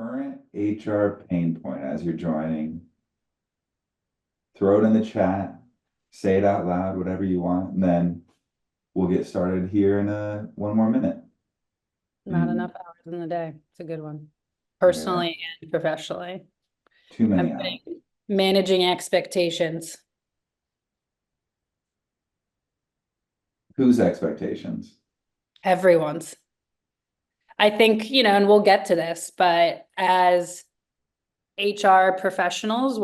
Current HR pain point as you're joining. Throw it in the chat, say it out loud, whatever you want, and then we'll get started here in one more minute. Not enough hours in the day. It's a good one. Yeah, Personally and professionally. too many I'm hours. putting managing expectations. Whose expectations? Everyone's. I think, and we'll get to this, but as HR professionals,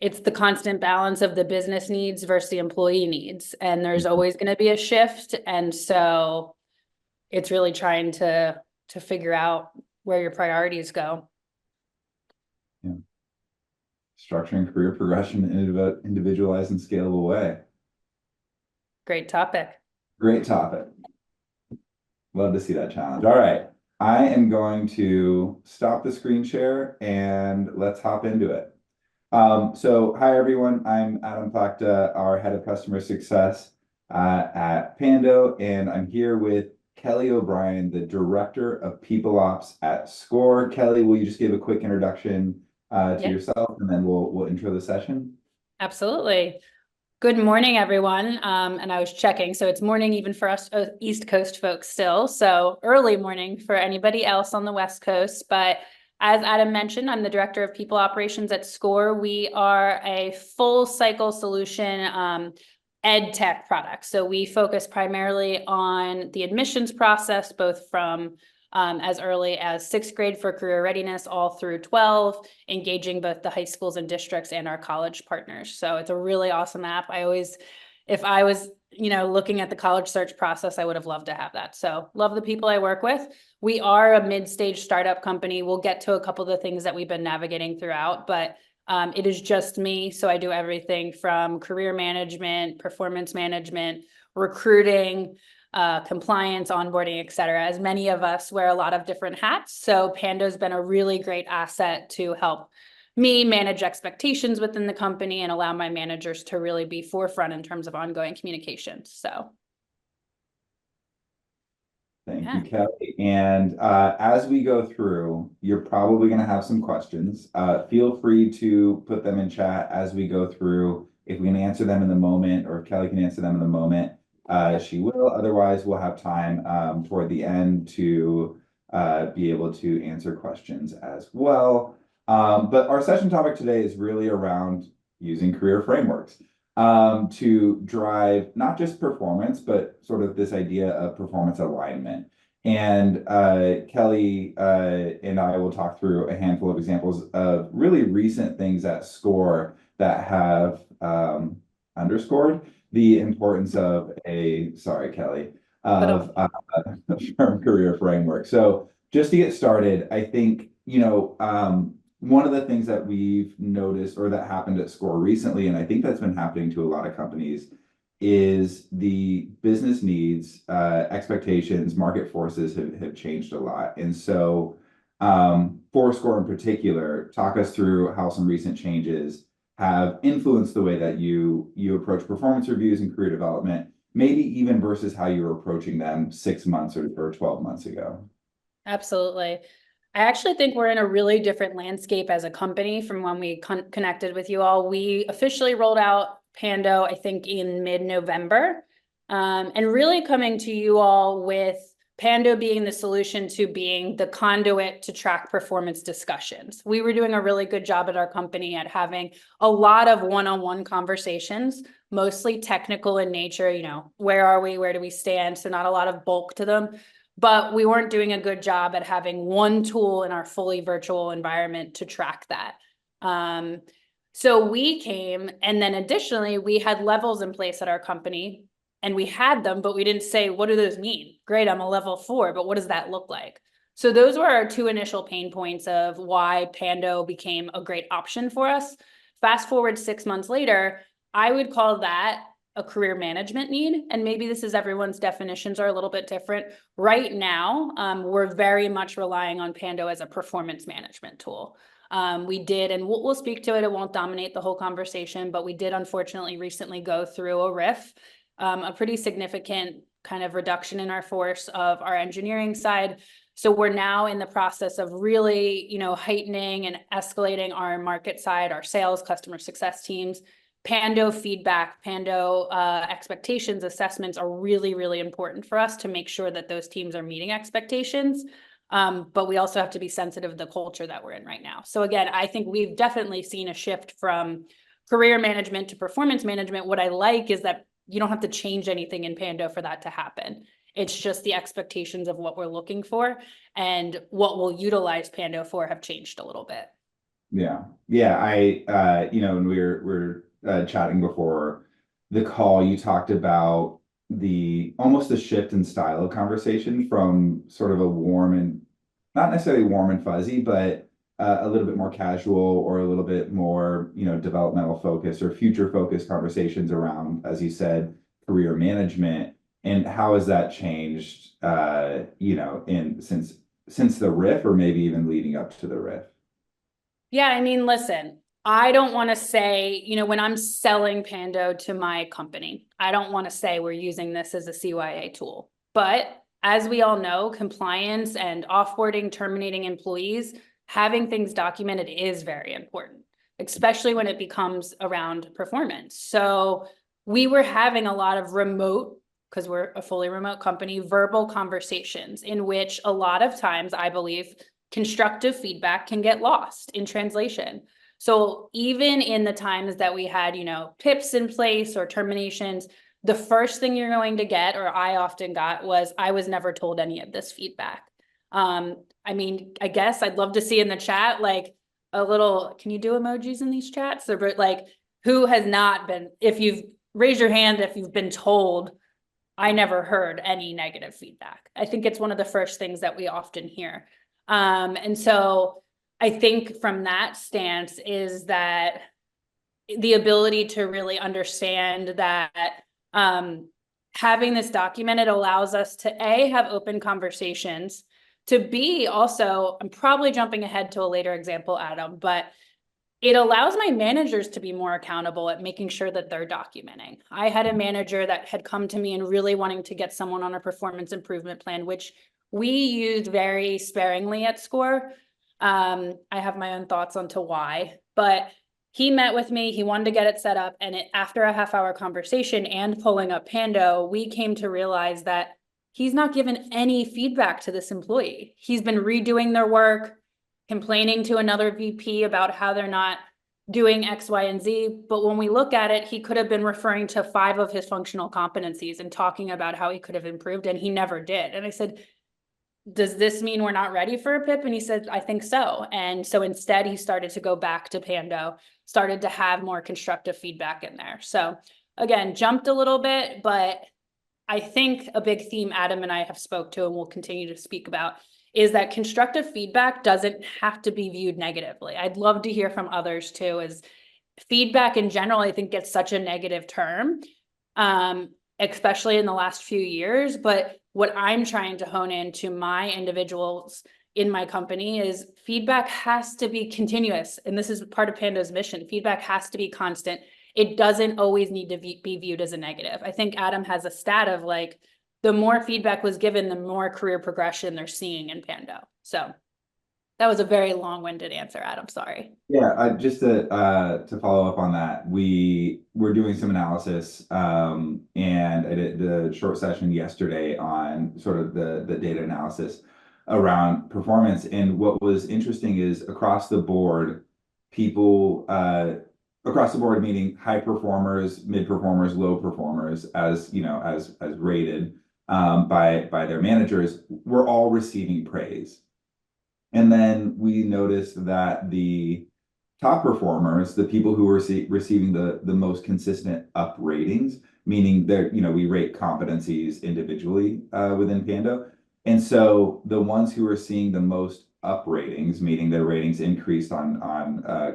it's the constant balance of the business needs versus the employee needs. And there's always going to be a shift. And so it's really trying to figure out where your priorities go. Yeah. Structuring career progression in an individualized and scalable way. Great topic. Great topic. Love to see that challenge. All right. I am going to stop the screen share and let's hop into it. So hi everyone, I'm Adam Plakta, our head of customer success at Pando, and I'm here with Kelly O'Brien, the director of people ops at Scoir. Kelly, will you just give a quick introduction to yourself, and then we'll intro the session? Absolutely. Good morning, everyone. And I was checking, so it's morning even for us East Coast folks still. So early morning for anybody else on the West Coast. But as Adam mentioned, I'm the director of people operations at Scoir. We are a full cycle solution ed tech product. So we focus primarily on the admissions process, both from as early as 6th grade for career readiness, all through 12, engaging both the high schools and districts and our college partners. So it's a really awesome app. If I was, looking at the college search process, I would have loved to have that. So love the people I work with. We are a mid-stage startup company. We'll get to a couple of the things that we've been navigating throughout, but it is just me. So I do everything from career management, performance management, recruiting, compliance, onboarding, et cetera, as many of us wear a lot of different hats. So Pando's been a really great asset to help me manage expectations within the company and allow my managers to really be forefront in terms of ongoing communications. So. Thank you, Kelly. And as we go through, you're probably going to have some questions. Feel free to put them in chat as we go through. If we can answer them in the moment, or if Kelly can answer them in the moment, she will. Otherwise, we'll have time toward the end to be able to answer questions as well. But our session topic today is really around using career frameworks to drive not just performance, but sort of this idea of performance alignment. And Kelly and I will talk through a handful of examples of really recent things at Scoir that have underscored the importance of Kelly, of firm career framework. So just to get started, I think, one of the things that we've noticed or that happened at Scoir recently, and I think that's been happening to a lot of companies, is the business needs, expectations, market forces have changed a lot. And so for Scoir in particular, talk us through how some recent changes have influenced the way that you approach performance reviews and career development, maybe even versus how you were approaching them 6 months or 12 months ago. Absolutely. I actually think we're in a really different landscape as a company from when we connected with you all. We officially rolled out Pando, I think, in mid-November, and really coming to you all with Pando being the solution to being the conduit to track performance discussions. We were doing a really good job at our company at having a lot of one-on-one conversations, mostly technical in nature, where are we, where do we stand? So not a lot of bulk to them. But we weren't doing a good job at having one tool in our fully virtual environment to track that. So we came, and then additionally, we had levels in place at our company, and we had them, but we didn't say, what do those mean? Great, I'm a level 4, but what does that look like? So those were our two initial pain points of why Pando became a great option for us. Fast forward 6 months later, I would call that a career management need. And maybe this is everyone's definitions are a little bit different. Right now, we're very much relying on Pando as a performance management tool. We did, and we'll speak to it. It won't dominate the whole conversation, but we did unfortunately recently go through a RIF, a pretty significant kind of reduction in our force of our engineering side, So we're now in the process of really, heightening and escalating our market side, our sales, customer success teams. Pando feedback, Pando expectations, assessments are really, really important for us to make sure that those teams are meeting expectations. But we also have to be sensitive to the culture that we're in right now. So again, I think we've definitely seen a shift from career management to performance management. What I like is that you don't have to change anything in Pando for that to happen. It's just the expectations of what we're looking for and what we'll utilize Pando for have changed a little bit. Yeah. When we were chatting before the call, you talked about almost a shift in style of conversation from sort of a warm and not necessarily warm and fuzzy, but a little bit more casual or a little bit more, developmental focus or future focused conversations around, as you said, career management. And how has that changed, since the riff, or maybe even leading up to the riff? Yeah, I mean, listen, I don't want to say, when I'm selling Pando to my company, I don't want to say we're using this as a CYA tool. But as we all know, compliance and offboarding, terminating employees, having things documented is very important, especially when it becomes around performance. So we were having a lot of remote, because we're a fully remote company, verbal conversations in which a lot of times, I believe, constructive feedback can get lost in translation. So even in the times that we had, PIPs in place or terminations, the first thing you're going to get, or I often got, was I was never told any of this feedback. I mean, I guess I'd love to see in the chat, like a little, can you do emojis in these chats? Or like, who has not been, if you've raised your hand, if you've been told, I never heard any negative feedback. I think it's one of the first things that we often hear. And so I think from that stance is that the ability to really understand that having this documented allows us to A, have open conversations, to B, also, I'm probably jumping ahead to a later example, Adam, but it allows my managers to be more accountable at making sure that they're documenting. I had a manager that had come to me and really wanting to get someone on a performance improvement plan, which we used very sparingly at Scoir. I have my own thoughts onto why, but he met with me, he wanted to get it set up, and after a half-hour conversation and pulling up Pando, we came to realize that he's not given any feedback to this employee. He's been redoing their work, complaining to another VP about how they're not doing X, Y, and Z. But when we look at it, he could have been referring to 5 of his functional competencies and talking about how he could have improved, and he never did. And I said, does this mean we're not ready for a PIP? And he said, I think so. And so instead he started to go back to Pando, started to have more constructive feedback in there. So again, jumped a little bit, but I think a big theme Adam and I have spoke to and will continue to speak about is that constructive feedback doesn't have to be viewed negatively. I'd love to hear from others too, is feedback in general, I think gets such a negative term, especially in the last few years. But what I'm trying to hone into my individuals in my company is feedback has to be continuous. And this is part of Pando's mission. Feedback has to be constant. It doesn't always need to be viewed as a negative. I think Adam has a stat of like, the more feedback was given, the more career progression they're seeing in Pando. So that was a very long-winded answer, Adam, sorry. Yeah, just to follow up on that, we were doing some analysis, and I did the short session yesterday on sort of the data analysis around performance. And what was interesting is across the board, people across the board, meaning high performers, mid performers, low performers, as as rated by their managers, were all receiving praise. And then we noticed that the top performers, the people who were receiving the most consistent up ratings, meaning that we rate competencies individually within Pando. And so the ones who were seeing the most up ratings, meaning their ratings increased on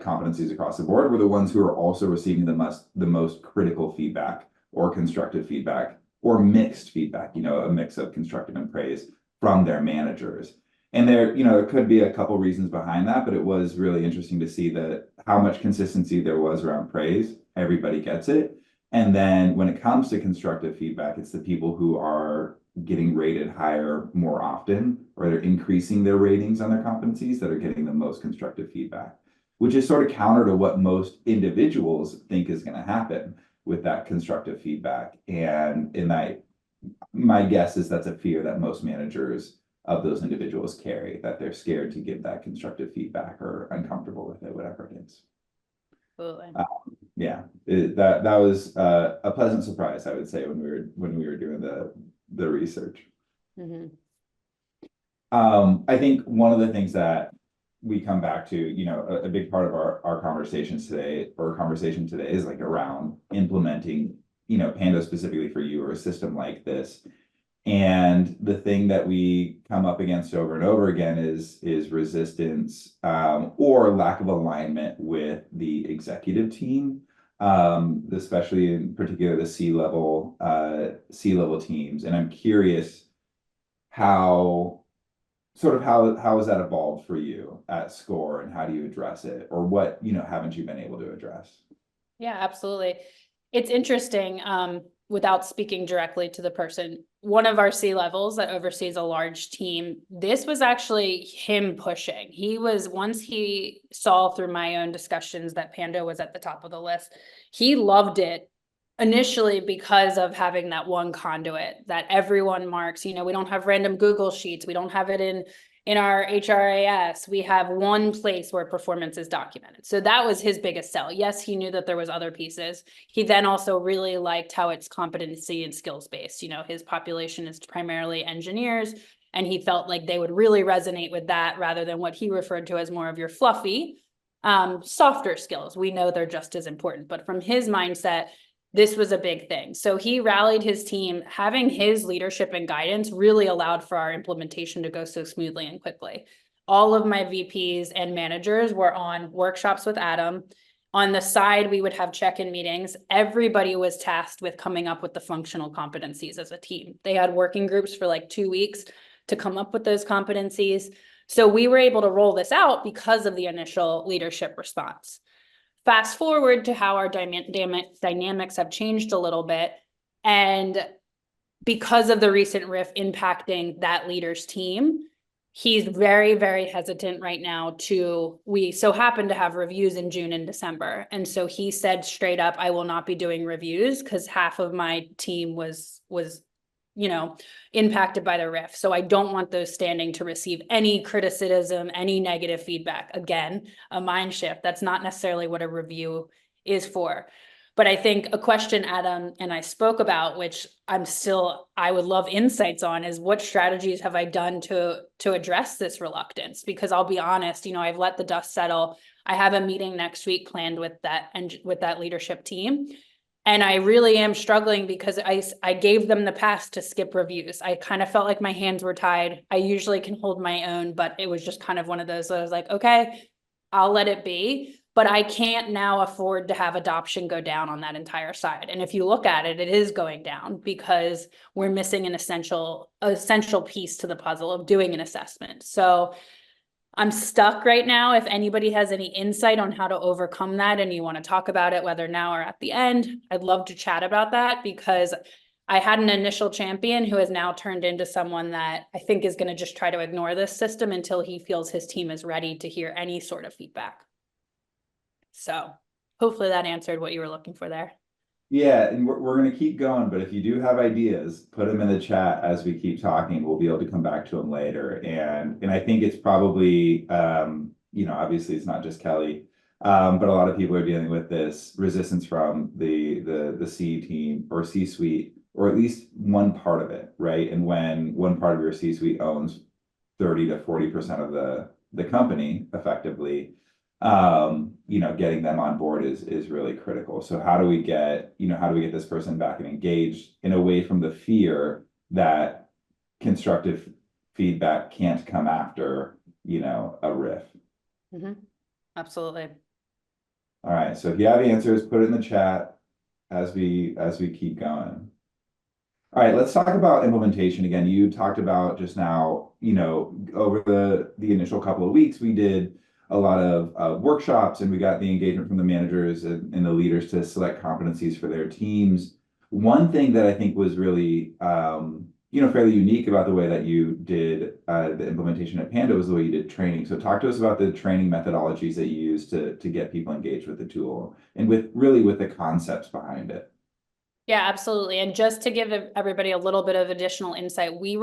competencies across the board, were the ones who were also receiving the most critical feedback or constructive feedback or mixed feedback, a mix of constructive and praise from their managers. And there could be a couple reasons behind that, but it was really interesting to see that how much consistency there was around praise. Everybody gets it. And then when it comes to constructive feedback, it's the people who are getting rated higher more often, or they're increasing their ratings on their competencies, that are getting the most constructive feedback, which is sort of counter to what most individuals think is going to happen with that constructive feedback. And in that, my guess is that's a fear that most managers of those individuals carry, that they're scared to give that constructive feedback or uncomfortable with it, whatever it is. Absolutely. Yeah, that was a pleasant surprise, I would say, when we were doing the research. Mhm. I think one of the things that we come back to, a big part of our conversations today, or conversation today, is like around implementing, Pando specifically for you, or a system like this. And the thing that we come up against over and over again is resistance, or lack of alignment with the executive team, especially in particular the C-level teams. And I'm curious how has that evolved for you at Scoir, and how do you address it, or what haven't you been able to address? Yeah, absolutely. It's interesting, without speaking directly to the person, one of our C-levels that oversees a large team, this was actually him pushing. Once he saw through my own discussions that Pando was at the top of the list, he loved it initially because of having that one conduit that everyone marks. We don't have random Google Sheets. We don't have it in our HRAS. We have one place where performance is documented. So that was his biggest sell. Yes, he knew that there was other pieces. He then also really liked how it's competency and skills based. His population is primarily engineers, and he felt like they would really resonate with that rather than what he referred to as more of your fluffy, softer skills. We know they're just as important, but from his mindset, this was a big thing. So he rallied his team. Having his leadership and guidance really allowed for our implementation to go so smoothly and quickly. All of my VPs and managers were on workshops with Adam. On the side, we would have check-in meetings. Everybody was tasked with coming up with the functional competencies as a team. They had working groups for like 2 weeks to come up with those competencies. So we were able to roll this out because of the initial leadership response. Fast forward to how our dynamics have changed a little bit. And because of the recent riff impacting that leader's team, he's very, very hesitant right now we so happen to have reviews in June and December. And so he said straight up, I will not be doing reviews because half of my team was impacted by the riff. So I don't want those standing to receive any criticism, any negative feedback. Again, a mind shift. That's not necessarily what a review is for. But I think a question Adam and I spoke about, which I would love insights on, is what strategies have I done to address this reluctance? Because I'll be honest, I've let the dust settle. I have a meeting next week planned with that leadership team. And I really am struggling because I gave them the pass to skip reviews. I kind of felt like my hands were tied. I usually can hold my own, but it was just kind of one of those that I was like, okay, I'll let it be. But I can't now afford to have adoption go down on that entire side. And if you look at it, it is going down because we're missing an essential piece to the puzzle of doing an assessment. So I'm stuck right now. If anybody has any insight on how to overcome that and you want to talk about it, whether now or at the end, I'd love to chat about that, because I had an initial champion who has now turned into someone that I think is going to just try to ignore this system until he feels his team is ready to hear any sort of feedback. So hopefully that answered what you were looking for there. Yeah, and we're going to keep going, but if you do have ideas, put them in the chat as we keep talking. We'll be able to come back to them later. And I think it's probably, obviously it's not just Kelly, but a lot of people are dealing with this resistance from the C team or C-suite, or at least one part of it, right? And when one part of your C-suite owns 30 to 40% of the company effectively, getting them on board is really critical. So how do we get this person back and engaged, and away from the fear that constructive feedback can't come after, a riff? Mm-hmm. Absolutely. All right. So if you have answers, put it in the chat as we keep going. All right, let's talk about implementation again. You talked about just now, over the initial couple of weeks, we did a lot of workshops, and we got the engagement from the managers and the leaders to select competencies for their teams. One thing that I think was really fairly unique about the way that you did the implementation at Pando was the way you did training. So talk to us about the training methodologies that you use to get people engaged with the tool and with the concepts behind it. Yeah, absolutely. And just to give everybody a little bit of additional insight, we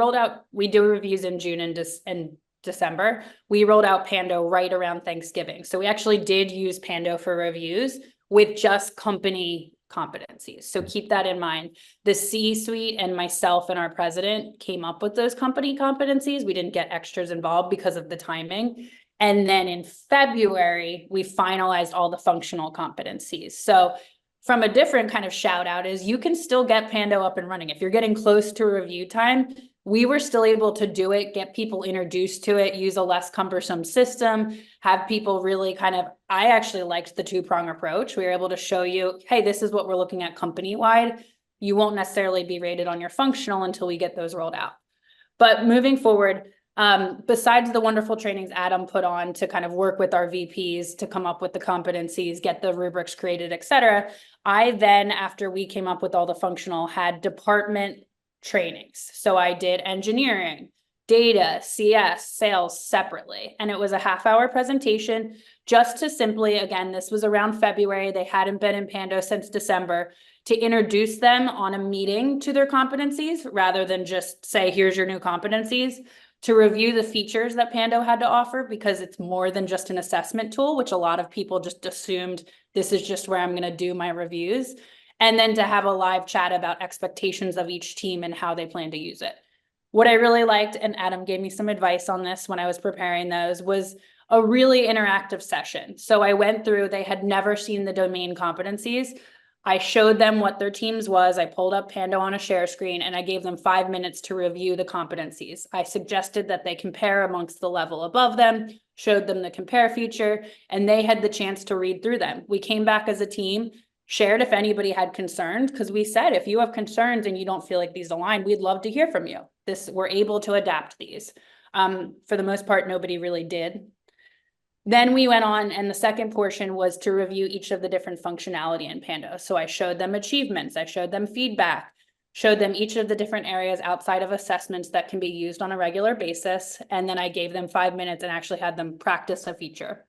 do reviews in June and December. We rolled out Pando right around Thanksgiving. So we actually did use Pando for reviews with just company competencies. So keep that in mind. The C-suite and myself and our president came up with those company competencies. We didn't get extras involved because of the timing. And then in February, we finalized all the functional competencies. So from a different kind of shout out is you can still get Pando up and running. If you're getting close to review time, we were still able to do it, get people introduced to it, use a less cumbersome system, have people really I actually liked the two-prong approach. We were able to show you, hey, this is what we're looking at company-wide. You won't necessarily be rated on your functional until we get those rolled out. But moving forward, besides the wonderful trainings Adam put on to kind of work with our VPs to come up with the competencies, get the rubrics created, et cetera, I then, after we came up with all the functional, had department trainings. So I did engineering, data, CS, sales separately. And it was a half-hour presentation just to simply, again, this was around February. They hadn't been in Pando since December, to introduce them on a meeting to their competencies rather than just say, here's your new competencies, to review the features that Pando had to offer, because it's more than just an assessment tool, which a lot of people just assumed this is just where I'm going to do my reviews. And then to have a live chat about expectations of each team and how they plan to use it. What I really liked, and Adam gave me some advice on this when I was preparing those, was a really interactive session. So I went through, they had never seen the domain competencies. I showed them what their teams was. I pulled up Pando on a share screen and I gave them 5 minutes to review the competencies. I suggested that they compare amongst the level above them, showed them the compare feature, and they had the chance to read through them. We came back as a team, shared if anybody had concerns, because we said, if you have concerns and you don't feel like these align, we'd love to hear from you. We're able to adapt these. For the most part, nobody really did. Then we went on, and the second portion was to review each of the different functionality in Pando. So I showed them achievements, I showed them feedback, showed them each of the different areas outside of assessments that can be used on a regular basis. And then I gave them 5 minutes and actually had them practice a feature.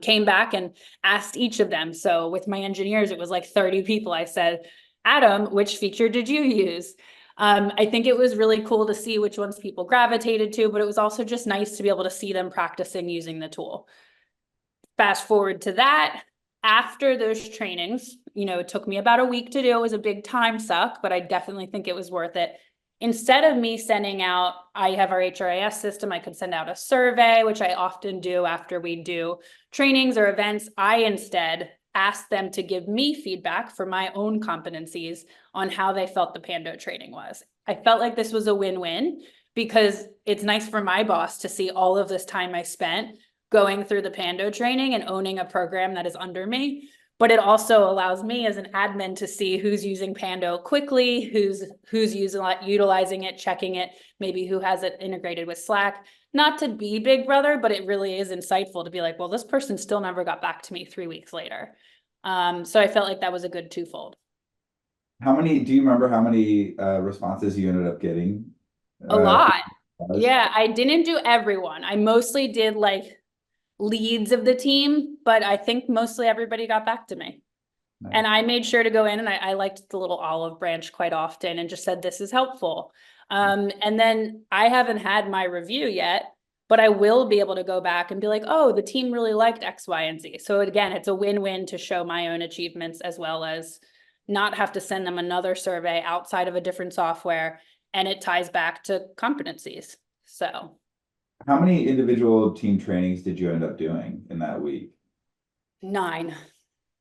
Came back and asked each of them. So with my engineers, it was like 30 people. I said, Adam, which feature did you use? I think it was really cool to see which ones people gravitated to, but it was also just nice to be able to see them practicing using the tool. Fast forward to that, after those trainings, it took me about a week to do. It was a big time suck, but I definitely think it was worth it. Instead of me sending out, I have our HRIS system, I could send out a survey, which I often do after we do trainings or events. I instead asked them to give me feedback for my own competencies on how they felt the Pando training was. I felt like this was a win-win, because it's nice for my boss to see all of this time I spent going through the Pando training and owning a program that is under me. But it also allows me as an admin to see who's using Pando quickly, who's utilizing it, checking it, maybe who has it integrated with Slack. Not to be Big Brother, but it really is insightful to be like, well, this person still never got back to me 3 weeks later. So I felt like that was a good twofold. Do you remember how many responses you ended up getting? A lot. For Yeah, I didn't do everyone. I mostly did like leads of the team, but I think mostly everybody got back to me. Nice. And I made sure to go in, and I liked the little olive branch quite often and just said, this is helpful. And then I haven't had my review yet, but I will be able to go back and be like, oh, the team really liked X, Y, and Z. So again, it's a win-win to show my own achievements as well as not have to send them another survey outside of a different software. And it ties back to competencies. So How many individual team trainings did you end up doing in that week? 9.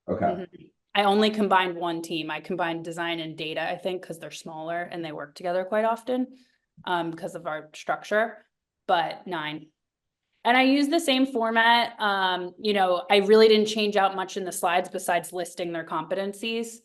Okay. Mhm. I only combined one team. I combined design and data, I think, because they're smaller and they work together quite often, because of our structure, but 9. And I use the same format. I really didn't change out much in the slides besides listing their competencies.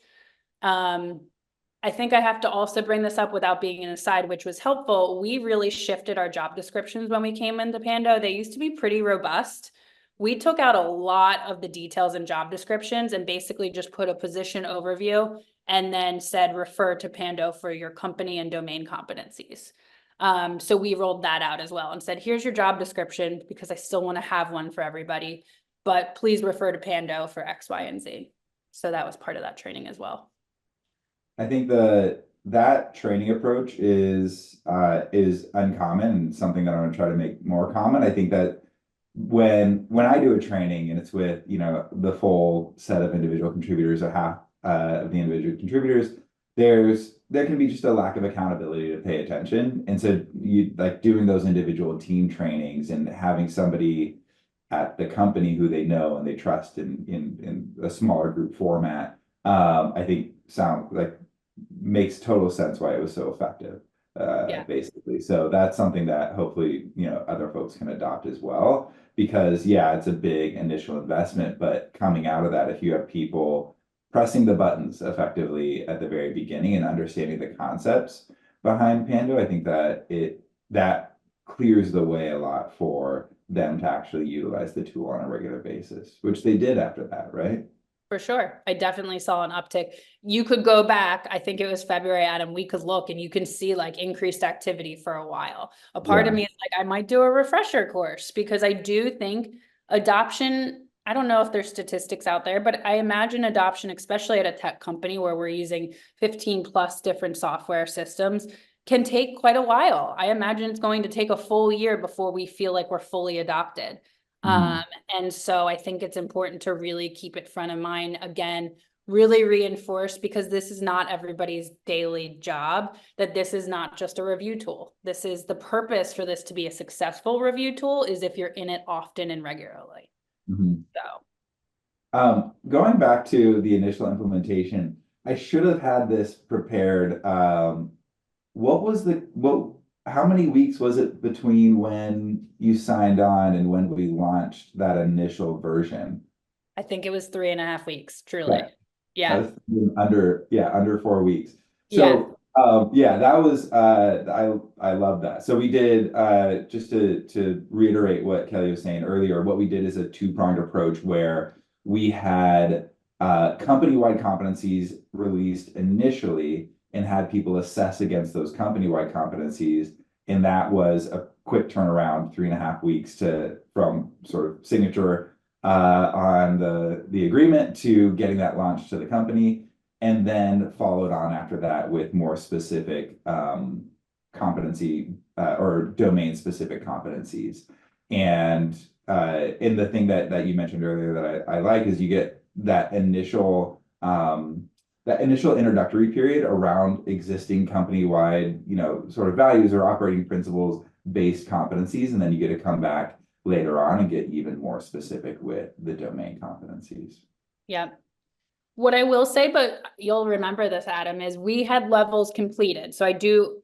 I think I have to also bring this up without being an aside, which was helpful. We really shifted our job descriptions when we came into Pando. They used to be pretty robust, we took out a lot of the details and job descriptions and basically just put a position overview and then said, refer to Pando for your company and domain competencies. So we rolled that out as well and said, here's your job description, because I still want to have one for everybody, but please refer to Pando for X, Y, and Z. So that was part of that training as well. I think that training approach is uncommon and something that I'm gonna try to make more common. I think that when I do a training and it's with, you know, the full set of individual contributors or half of the individual contributors, there can be just a lack of accountability to pay attention. And so you like doing those individual team trainings and having somebody at the company who they know and they trust in a smaller group format, I think sound like makes total sense why it was so effective, Yeah. basically. So that's something that hopefully, you know, other folks can adopt as well, because yeah, it's a big initial investment, but coming out of that, if you have people pressing the buttons effectively at the very beginning and understanding the concepts behind Pando, I think that that clears the way a lot for them to actually utilize the tool on a regular basis, which they did after that, right? For sure. I definitely saw an uptick. You could go back, I think it was February, Adam, we could look and you can see like increased activity for a while. A part of Yeah. me is like, I might do a refresher course, because I do think adoption, I don't know if there's statistics out there, but I imagine adoption, especially at a tech company where we're using 15 plus different software systems, can take quite a while. I imagine it's going to take a full year before we feel like we're fully adopted. Mhm. And so I think it's important to really keep it front of mind. Again, really reinforce, because this is not everybody's daily job, that this is not just a review tool. This is the purpose for this to be a successful review tool, is if you're in it often and regularly. Mhm. So Going back to the initial implementation, I should have had this prepared. How many weeks was it between when you signed on and when we launched that initial version? I think it was 3.5 weeks, truly. Yeah, Yeah. under 4 weeks. Yeah. So yeah, that was I love that. So we did just to reiterate what Kelly was saying earlier, what we did is a two-pronged approach where we had company-wide competencies released initially and had people assess against those company-wide competencies. And that was a quick turnaround, 3.5 weeks to from sort of signature on the agreement to getting that launched to the company, and then followed on after that with more specific competency or domain specific competencies. And in the thing that you mentioned earlier that I like is you get that initial introductory period around existing company-wide, you know, sort of values or operating principles based competencies, and then you get to come back later on and get even more specific with the domain competencies. Yeah. What I will say, but you'll remember this, Adam, is we had levels completed. So I do,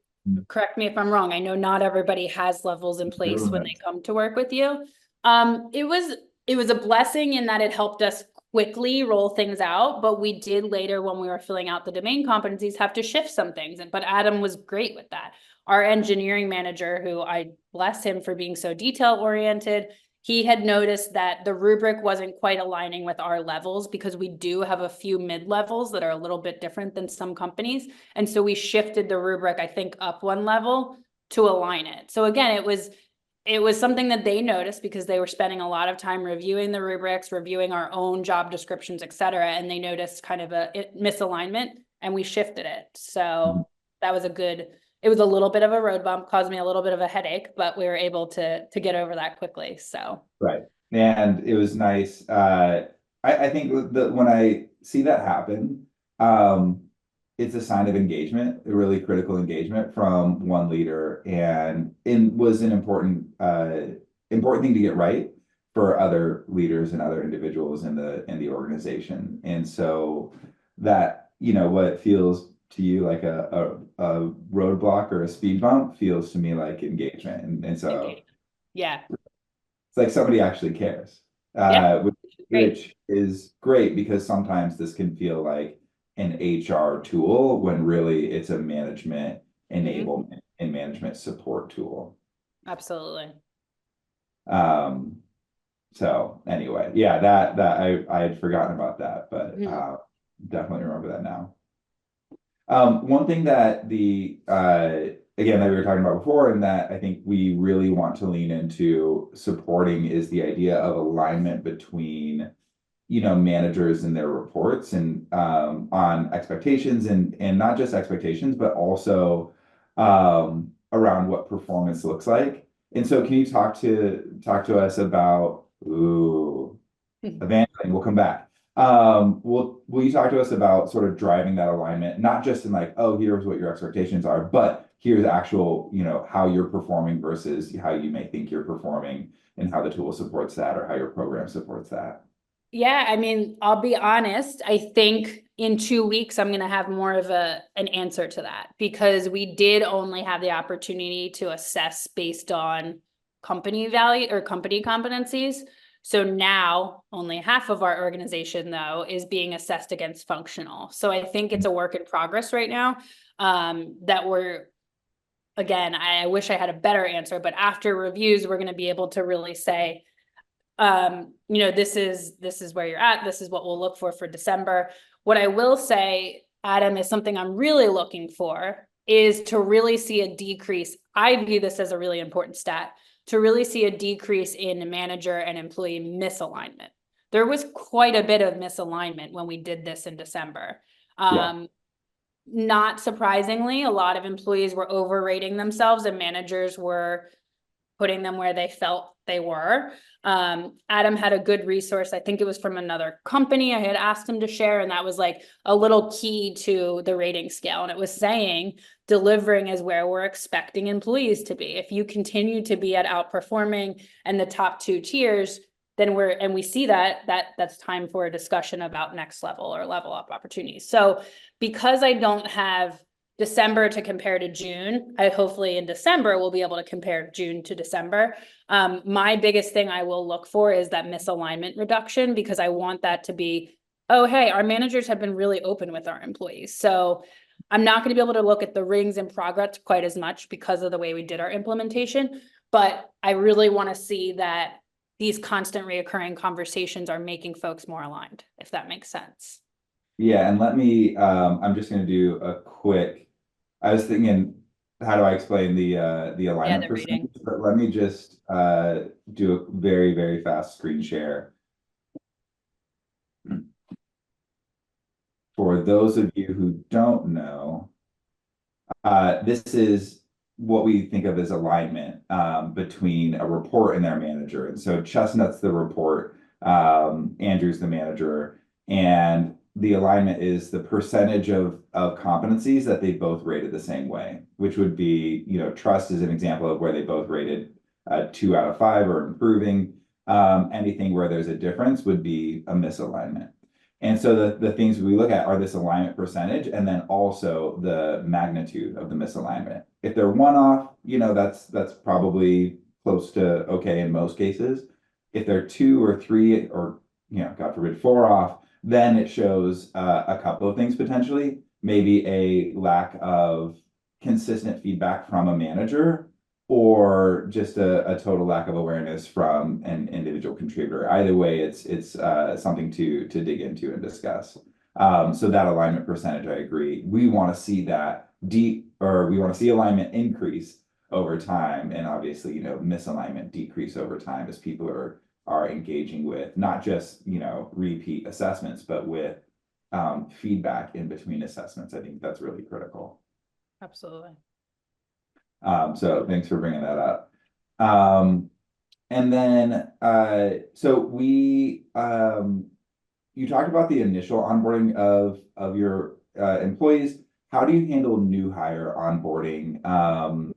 correct me if I'm wrong, I know not everybody has levels in place when they come to work with you. It was a blessing in that it helped us quickly roll things out, but we did later, when we were filling out the domain competencies, have to shift some things. But Adam was great with that. Our engineering manager, who I bless him for being so detail oriented, he had noticed that the rubric wasn't quite aligning with our levels, because we do have a few mid levels that are a little bit different than some companies. And so we shifted the rubric, I think, up one level to align it. So again, it was something that they noticed, because they were spending a lot of time reviewing the rubrics, reviewing our own job descriptions, et cetera. And they noticed kind of a misalignment, and we shifted it. So that was it was a little bit of a road bump, caused me a little bit of a headache, but we were able to get over that quickly. So Right. And it was nice. I think that when I see that happen, it's a sign of engagement, a really critical engagement from one leader, and it was an important thing to get right for other leaders and other individuals in the organization. And so that, you know, what feels to you like a roadblock or a speed bump feels to me like engagement. And so yeah. it's like somebody actually cares, Yeah. which, Great. which is great, because sometimes this can feel like an HR tool when really it's a management enablement and management support tool. Absolutely. Um, So anyway, yeah, that I had forgotten about that, but Mhm. definitely remember that now. One thing that again, that we were talking about before, and that I think we really want to lean into supporting is the idea of alignment between, managers and their reports, and on expectations, and not just expectations, but also around what performance looks like. And so can you talk to us about, Evangeline, we'll come back. Will you talk to us about sort of driving that alignment, not just in like, oh, here's what your expectations are, but here's actual, how you're performing versus how you may think you're performing, and how the tool supports that, or how your program supports that. Yeah, I mean, I'll be honest, I think in 2 weeks, I'm gonna have more of an answer to that, because we did only have the opportunity to assess based on company value or company competencies. So now only half of our organization, though, is being assessed against functional. So I think it's a work in progress right now. That we're, again, I wish I had a better answer, but after reviews, we're gonna be able to really say, this is where you're at. This is what we'll look for December. What I will say, Adam, is something I'm really looking for is to really see a decrease. I view this as a really important stat, to really see a decrease in manager and employee misalignment. There was quite a bit of misalignment when we did this in December. Yeah. Not surprisingly, a lot of employees were overrating themselves and managers were putting them where they felt they were. Adam had a good resource. I think it was from another company. I had asked him to share, and that was like a little key to the rating scale. And it was saying delivering is where we're expecting employees to be. If you continue to be at outperforming and the top 2 tiers, then we see that's time for a discussion about next level or level up opportunities. So because I don't have December to compare to June, I hopefully in December we'll be able to compare June to December. My biggest thing I will look for is that misalignment reduction, because I want that to be, oh, hey, our managers have been really open with our employees. So I'm not going to be able to look at the rings in progress quite as much because of the way we did our implementation, but I really want to see that these constant reoccurring conversations are making folks more aligned, if that makes sense. Yeah, and I'm just gonna do a quick, I was thinking, how do I explain the Yeah, alignment the rating. percentage? But let me just do a very, very fast screen share. For those of you who don't know, this is what we think of as alignment between a report and their manager. And so Chestnut's the report, Andrew's the manager, and the alignment is the percentage of competencies that they both rated the same way, which would be, trust is an example of where they both rated 2 out of 5 or improving. Anything where there's a difference would be a misalignment. And so the things we look at are this alignment percentage, and then also the magnitude of the misalignment. If they're one off, that's probably close to okay in most cases. If they're 2 or 3, or God forbid, 4 off, then it shows a couple of things potentially. Maybe a lack of consistent feedback from a manager, or just a total lack of awareness from an individual contributor. Either way, it's something to dig into and discuss. So that alignment percentage, I agree. We want to see that we want to see alignment increase over time, and obviously, misalignment decrease over time as people are engaging with not just repeat assessments, but with feedback in between assessments. I think that's really critical. Absolutely. So thanks for bringing that up. And then, so you talked about the initial onboarding of your employees. How do you handle new hire onboarding,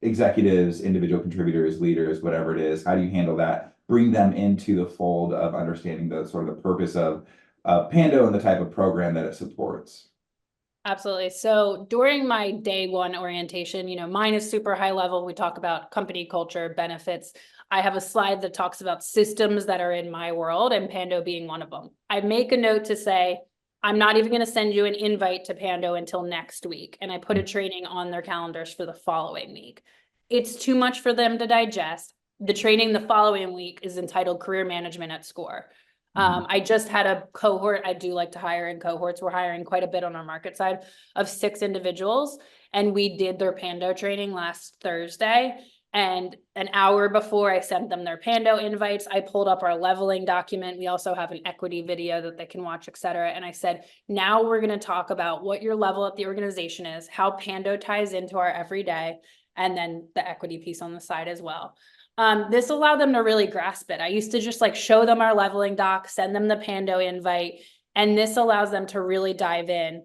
executives, individual contributors, leaders, whatever it is? How do you handle that? Bring them into the fold of understanding the sort of the purpose of Pando and the type of program that it supports. Absolutely. So during my day one orientation, mine is super high level. We talk about company culture, benefits. I have a slide that talks about systems that are in my world, and Pando being one of them. I make a note to say, I'm not even going to send you an invite to Pando until next week. And I put a training on their calendars for the following week. It's too much for them to digest. The training the following week is entitled Career Management at Scoir. Mhm. I just had a cohort. I do like to hire in cohorts. We're hiring quite a bit on our market side of 6 individuals. And we did their Pando training last Thursday. And an hour before I sent them their Pando invites, I pulled up our leveling document. We also have an equity video that they can watch, et cetera. And I said, now we're going to talk about what your level at the organization is, how Pando ties into our everyday, and then the equity piece on the side as well. This allowed them to really grasp it. I used to just like show them our leveling doc, send them the Pando invite, and this allows them to really dive in.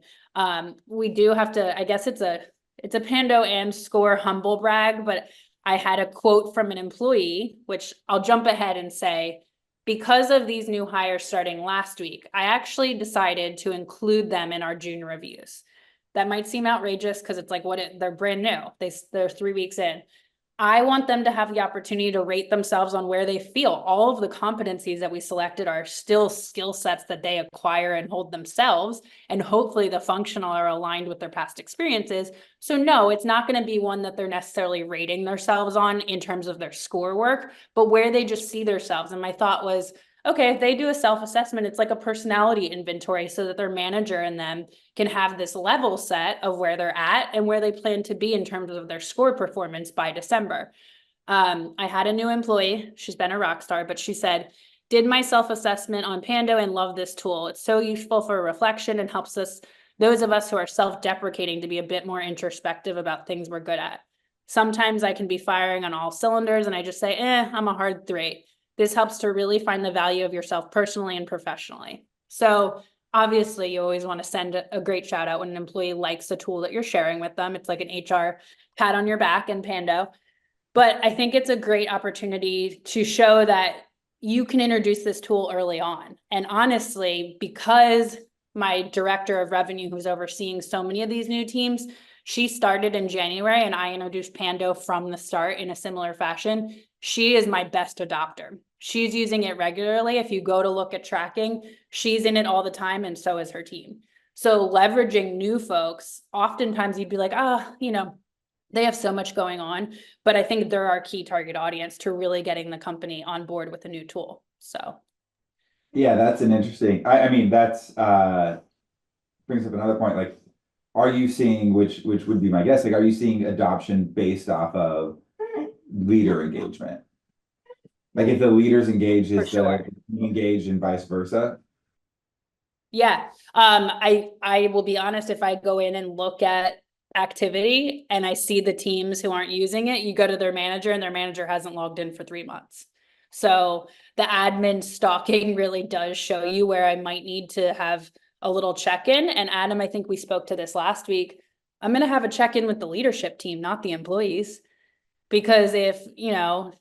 We do have to, I guess it's a Pando and Scoir humble brag, but I had a quote from an employee, which I'll jump ahead and say, because of these new hires starting last week, I actually decided to include them in our June reviews. That might seem outrageous because it's like they're brand new. They're 3 weeks in. I want them to have the opportunity to rate themselves on where they feel. All of the competencies that we selected are still skill sets that they acquire and hold themselves. And hopefully the functional are aligned with their past experiences. So no, it's not going to be one that they're necessarily rating themselves on in terms of their score work, but where they just see themselves. And my thought was, okay, if they do a self-assessment, it's like a personality inventory so that their manager and them can have this level set of where they're at and where they plan to be in terms of their score performance by December. I had a new employee. She's been a rock star, but she said, did my self-assessment on Pando and love this tool. It's so useful for reflection and helps us, those of us who are self-deprecating, to be a bit more introspective about things we're good at. Sometimes I can be firing on all cylinders and I just say, I'm a hard 3. This helps to really find the value of yourself personally and professionally. So obviously you always want to send a great shout out when an employee likes the tool that you're sharing with them. It's like an HR pat on your back in Pando. But I think it's a great opportunity to show that you can introduce this tool early on. And honestly, because my director of revenue, who's overseeing so many of these new teams, she started in January and I introduced Pando from the start in a similar fashion. She is my best adopter. She's using it regularly. If you go to look at tracking, she's in it all the time, and so is her team. So leveraging new folks, oftentimes you'd be like, they have so much going on, but I think they're our key target audience to really getting the company on board with a new tool. So Yeah, that's an interesting, I mean, that's brings up another point, like, are you seeing, which would be my guess, like, are you seeing adoption based off of leader engagement? Like if the leaders engaged, for is the sure. team engaged and vice versa? Yeah. I will be honest, if I go in and look at activity and I see the teams who aren't using it, you go to their manager and their manager hasn't logged in for 3 months. So the admin stalking really does show you where I might need to have a little check-in. And Adam, I think we spoke to this last week. I'm going to have a check-in with the leadership team, not the employees. Because if,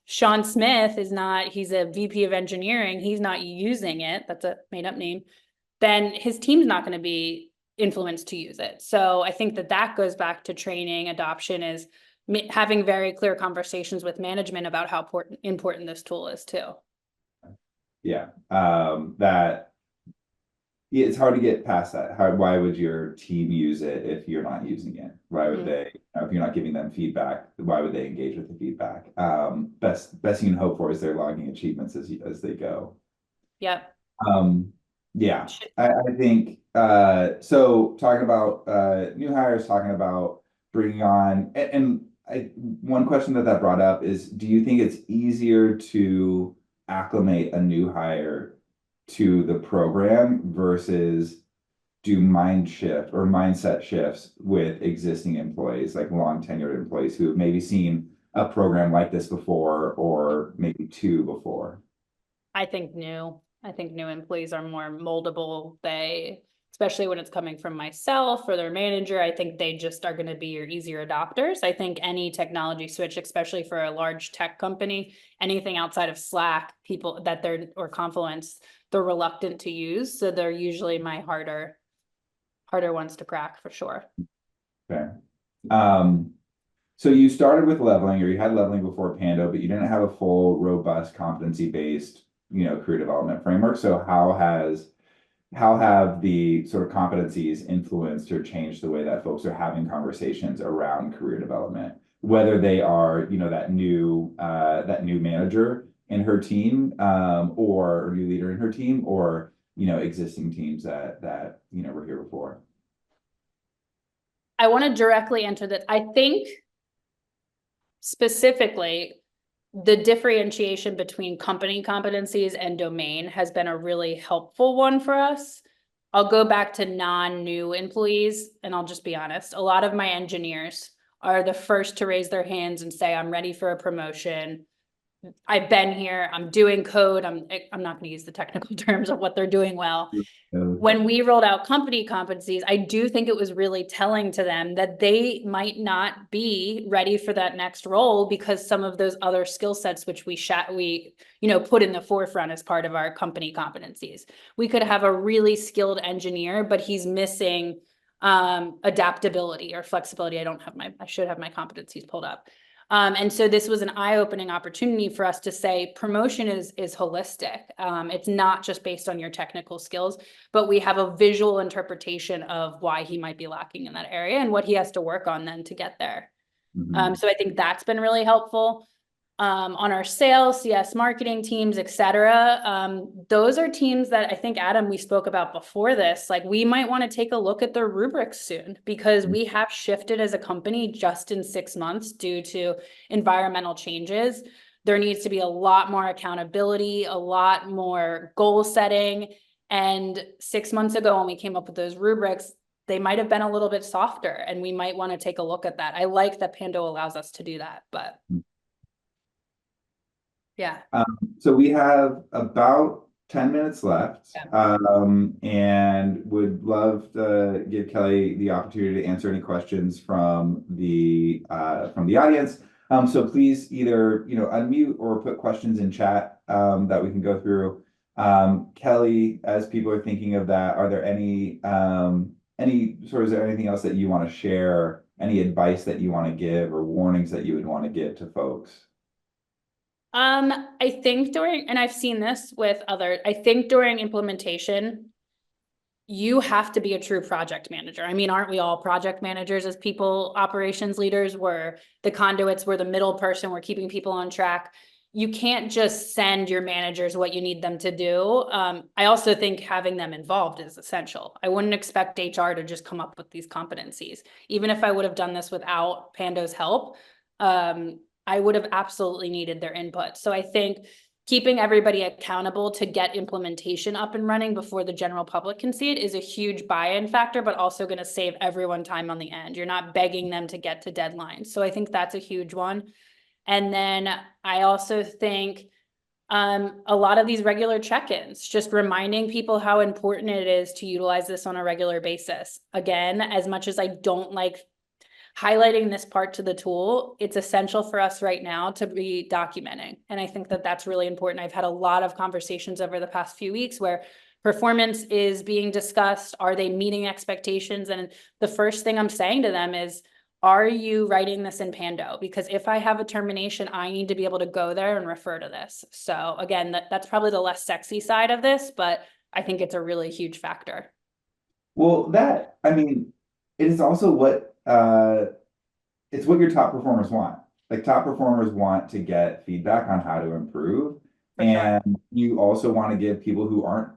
Sean Smith is not, he's a VP of engineering, he's not using it, that's a made up name, then his team's not going to be influenced to use it. So I think that goes back to training. Adoption is having very clear conversations with management about how important this tool is too. Yeah, that, yeah, it's hard to get past that. Why would your team use it if you're not using it? Why would they, if you're not giving them feedback, why would they engage with the feedback? Best you can hope for is they're logging achievements as they go. Yep. Yeah, I think, so talking about, new hires, talking about bringing on, one question that brought up is, do you think it's easier to acclimate a new hire to the program versus do mindset shifts with existing employees, like long tenured employees who have maybe seen a program like this before, or maybe 2 before? I think new employees are more moldable. Especially when it's coming from myself or their manager, I think they just are going to be your easier adopters. I think any technology switch, especially for a large tech company, anything outside of Slack, people or Confluence, they're reluctant to use. So they're usually my harder ones to crack for sure. Okay. So you started with leveling, or you had leveling before Pando, but you didn't have a full, robust, competency-based, career development framework. So how have the sort of competencies influenced or changed the way that folks are having conversations around career development? whether they are, that new manager in her team, or new leader in her team, or, existing teams that were here before. I want to directly answer that. I think specifically the differentiation between company competencies and domain has been a really helpful one for us. I'll go back to non-new employees, and I'll just be honest. A lot of my engineers are the first to raise their hands and say, I'm ready for a promotion. I've been here, I'm doing code. I'm not going to use the technical terms of what they're doing well. When we rolled out company competencies, I do think it was really telling to them that they might not be ready for that next role because some of those other skill sets, which we put in the forefront as part of our company competencies. We could have a really skilled engineer, but he's missing adaptability or flexibility. I should have my competencies pulled up. And so this was an eye-opening opportunity for us to say promotion is holistic. It's not just based on your technical skills, but we have a visual interpretation of why he might be lacking in that area and what he has to work on then to get there. So I think that's been really helpful. On our sales, CS marketing teams, et cetera. Those are teams that I think, Adam, we spoke about before this. Like, we might want to take a look at their rubrics soon because we have shifted as a company just in 6 months due to environmental changes. There needs to be a lot more accountability, a lot more goal setting. And 6 months ago, when we came up with those rubrics, they might have been a little bit softer, and we might want to take a look at that. I like that Pando allows us to do that, but yeah. So we have about 10 minutes left, Yeah. and would love to give Kelly the opportunity to answer any questions from the audience. So please either unmute or put questions in chat that we can go through. Kelly, as people are thinking of that, are there is there anything else that you want to share? Any advice that you want to give or warnings that you would want to give to folks? I think and I've seen this with I think during implementation, you have to be a true project manager. I mean, aren't we all project managers as people, operations leaders? We're the conduits, we're the middle person, we're keeping people on track. You can't just send your managers what you need them to do. I also think having them involved is essential. I wouldn't expect HR to just come up with these competencies. Even if I would have done this without Pando's help, I would have absolutely needed their input. So I think keeping everybody accountable to get implementation up and running before the general public can see it is a huge buy-in factor, but also going to save everyone time on the end. You're not begging them to get to deadlines. So I think that's a huge one. And then I also think a lot of these regular check-ins, just reminding people how important it is to utilize this on a regular basis. Again, as much as I don't like highlighting this part to the tool, it's essential for us right now to be documenting. And I think that that's really important. I've had a lot of conversations over the past few weeks where performance is being discussed. Are they meeting expectations? And the first thing I'm saying to them is, are you writing this in Pando? Because if I have a termination, I need to be able to go there and refer to this. So again, that's probably the less sexy side of this, but I think it's a really huge factor. Well, it is also it's what your top performers want. Like, top performers want to get feedback on how to improve. For sure. And you also want to give people who aren't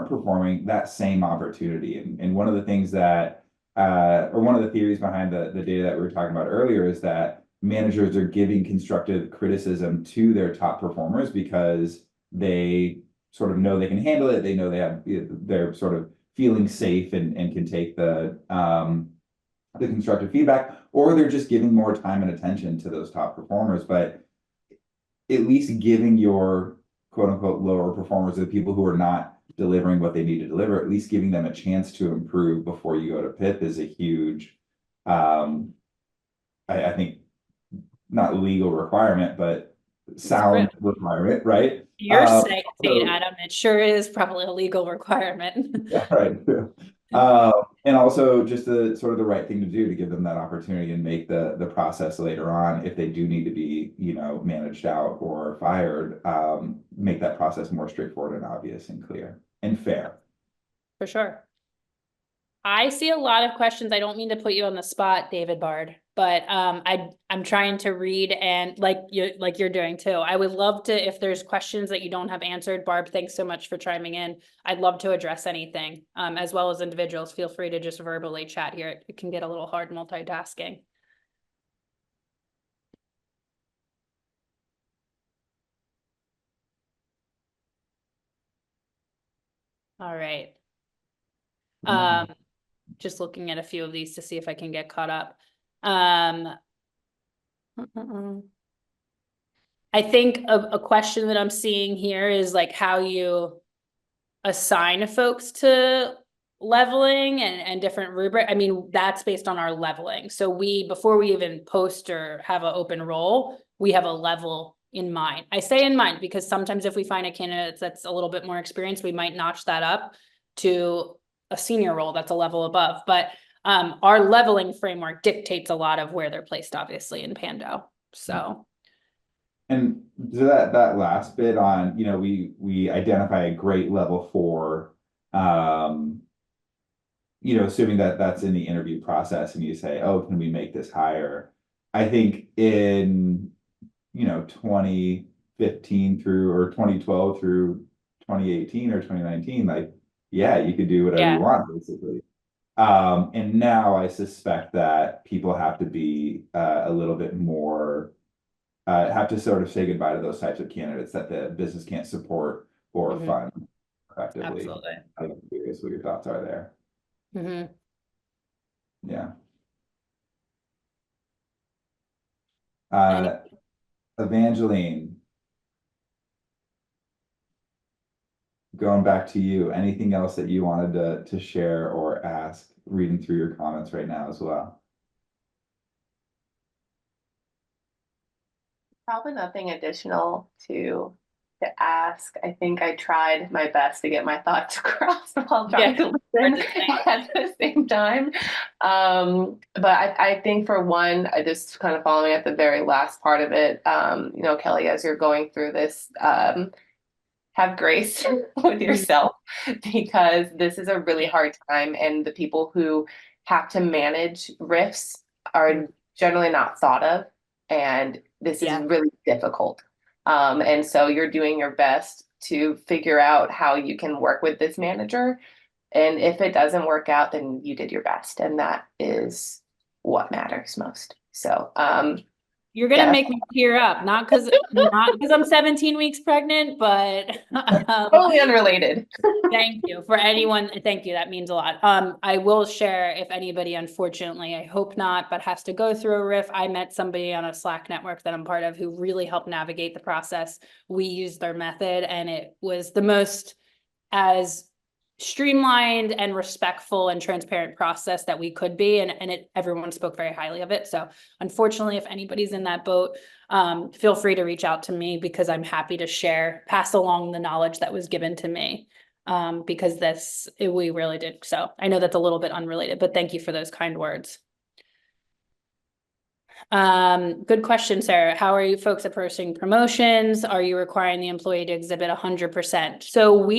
performing that same opportunity. And one of the things that, or one of the theories behind the data that we were talking about earlier is that managers are giving constructive criticism to their top performers because they sort of know they can handle it. They know they're sort of feeling safe and can take the constructive feedback, or they're just giving more time and attention to those top performers. But at least giving your quote unquote lower performers, the people who are not delivering what they need to deliver, at least giving them a chance to improve before you go to PIP is a huge, I think, not legal requirement, but sound requirement, right? You're saying, Adam, it sure is probably a legal requirement. Yeah, right. And also just the sort of the right thing to do to give them that opportunity and make the process later on, if they do need to be, managed out or fired, make that process more straightforward and obvious and clear and fair. For sure. I see a lot of questions. I don't mean to put you on the spot, David Bard, but I'm trying to read and like you're doing too. I would love to, if there's questions that you don't have answered, Barb, thanks so much for chiming in. I'd love to address anything. As well as individuals, feel free to just verbally chat here. It can get a little hard multitasking. All right. Just looking at a few of these to see if I can get caught up. I think a question that I'm seeing here is like how you assign folks to leveling and different rubric. I mean, that's based on our leveling. So before we even post or have an open role, we have a level in mind. I say in mind because sometimes if we find a candidate that's a little bit more experienced, we might notch that up to a senior role that's a level above. But our leveling framework dictates a lot of where they're placed, obviously, in Pando. So. And so that last bit on, we identify a great level 4, assuming that that's in the interview process and you say, oh, can we make this higher? I think in, 2015 through, or 2012 through 2018 or 2019, like, yeah, you could do whatever you want, basically. And now I suspect that people have to be a little bit more, have to sort of say goodbye to those types of candidates that the business can't support or fund effectively. Absolutely. I'm curious what your thoughts are there. Yeah. Evangeline, going back to you, anything else that you wanted to share or ask, reading through your comments right now as well? Probably nothing additional to ask. I think I tried my best to get my thoughts across while trying to listen at the same time. But I think for one, I just kind of following at the very last part of it, Kelly, as you're going through this, have grace with yourself because this is a really hard time, and the people who have to manage rifts are generally not thought of, and this is really difficult. And so you're doing your best to figure out how you can work with this manager. And if it doesn't work out, then you did your best. And that is what matters most. So, you're gonna make me tear up, not because I'm 17 weeks pregnant, but totally unrelated. Thank you for anyone. Thank you. That means a lot. I will share if anybody, unfortunately, I hope not, but has to go through a RIF. I met somebody on a Slack network that I'm part of who really helped navigate the process. We used their method, and it was the most as streamlined and respectful and transparent process that we could be, and everyone spoke very highly of it. So unfortunately, if anybody's in that boat, feel free to reach out to me because I'm happy to pass along the knowledge that was given to me, because we really did. So I know that's a little bit unrelated, but thank you for those kind words. Good question, Sarah. How are you folks approaching promotions? Are you requiring the employee to exhibit 100%? So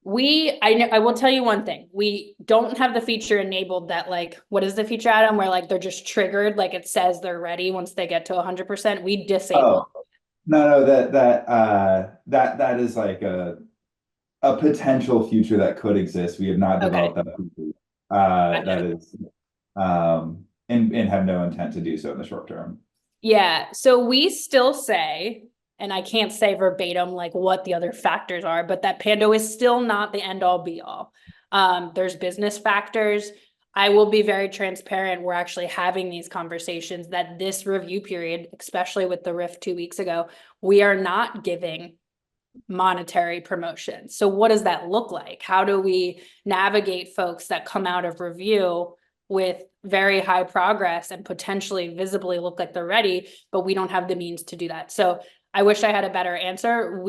I will tell you one thing. We don't have the feature enabled that, like, what is the feature, Adam, where like they're just triggered, like it says they're ready once they get to 100%. We disable. No, that is like a potential future that could exist. We have not developed that feature. That is, and have no intent to do so in the short term. Yeah. So we still say, and I can't say verbatim like what the other factors are, but that Pando is still not the end all be all. There's business factors. I will be very transparent. We're actually having these conversations that this review period, especially with the RIF 2 weeks ago, we are not giving monetary promotions. So what does that look like? How do we navigate folks that come out of review with very high progress and potentially visibly look like they're ready, but we don't have the means to do that? So I wish I had a better answer.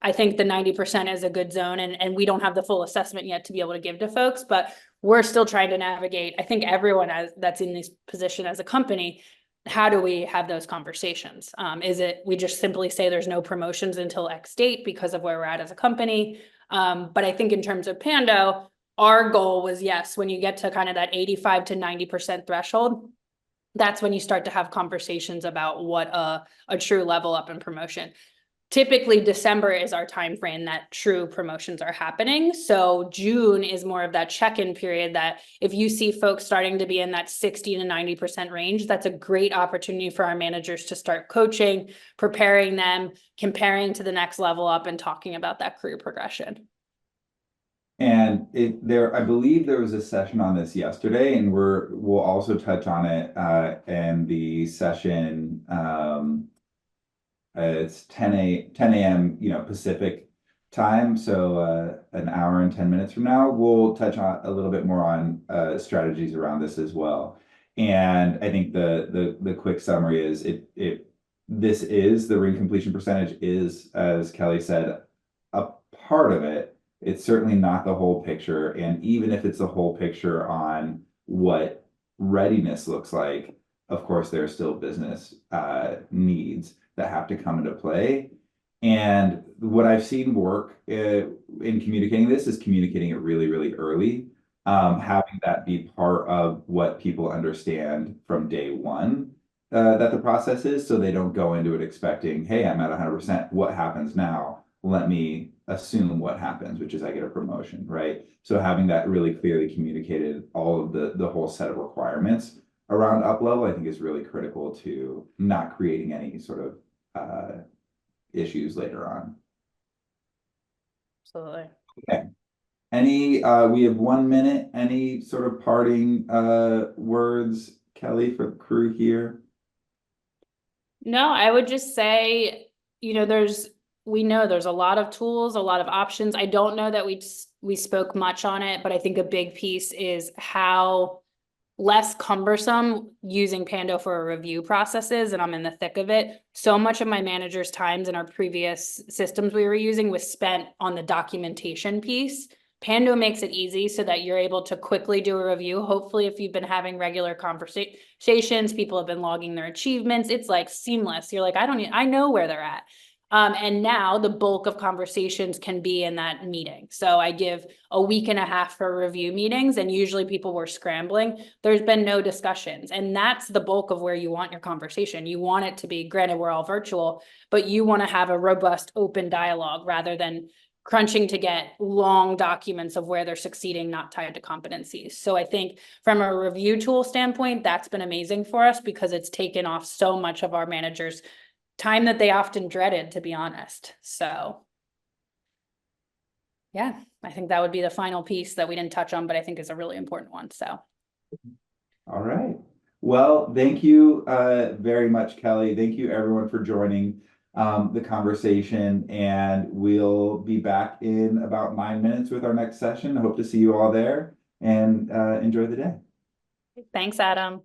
I think the 90% is a good zone, and we don't have the full assessment yet to be able to give to folks, but we're still trying to navigate. I think everyone that's in this position as a company, how do we have those conversations? Is it we just simply say there's no promotions until X date because of where we're at as a company? But I think in terms of Pando, our goal was, yes, when you get to kind of that 85 to 90% threshold, that's when you start to have conversations about what a true level up in promotion. Typically December is our time frame that true promotions are happening. So June is more of that check-in period that if you see folks starting to be in that 60 to 90% range, that's a great opportunity for our managers to start coaching, preparing them, comparing to the next level up, and talking about that career progression. And I believe there was a session on this yesterday, and we'll also touch on it in the session. It's 10 a.m. Pacific time, so an hour and 10 minutes from now, we'll touch on a little bit more on strategies around this as well. And I think the quick summary is this is the ring completion percentage is, as Kelly said, a part of it. It's certainly not the whole picture. And even if it's the whole picture on what readiness looks like, of course, there are still business needs that have to come into play. And what I've seen work in communicating this is communicating it really, really early, having that be part of what people understand from day one that the process is, so they don't go into it expecting, hey, I'm at 100%. What happens now? Let me assume what happens, which is I get a promotion, right? So having that really clearly communicated, all of the whole set of requirements around up level, I think is really critical to not creating any sort of issues later on. Absolutely. Okay. We have 1 minute. Any sort of parting words, Kelly, for the crew here? No, I would just say, we know there's a lot of tools, a lot of options. I don't know that we spoke much on it, but I think a big piece is how less cumbersome using Pando for a review process is, and I'm in the thick of it. So much of my manager's times in our previous systems we were using was spent on the documentation piece. Pando makes it easy so that you're able to quickly do a review. Hopefully, if you've been having regular conversations, people have been logging their achievements, it's like seamless. You're like, I know where they're at. And now the bulk of conversations can be in that meeting. So I give a week and a half for review meetings, and usually people were scrambling. There's been no discussions. And that's the bulk of where you want your conversation. You want it to be, granted, we're all virtual, but you want to have a robust, open dialogue rather than crunching to get long documents of where they're succeeding, not tied to competencies. So I think from a review tool standpoint, that's been amazing for us because it's taken off so much of our managers' time that they often dreaded, to be honest. So yeah, I think that would be the final piece that we didn't touch on, but I think is a really important one. So. All right. Well, thank you very much, Kelly. Thank you everyone for joining the conversation, and we'll be back in about 9 minutes with our next session. I hope to see you all there, and enjoy the day. Thanks, Adam.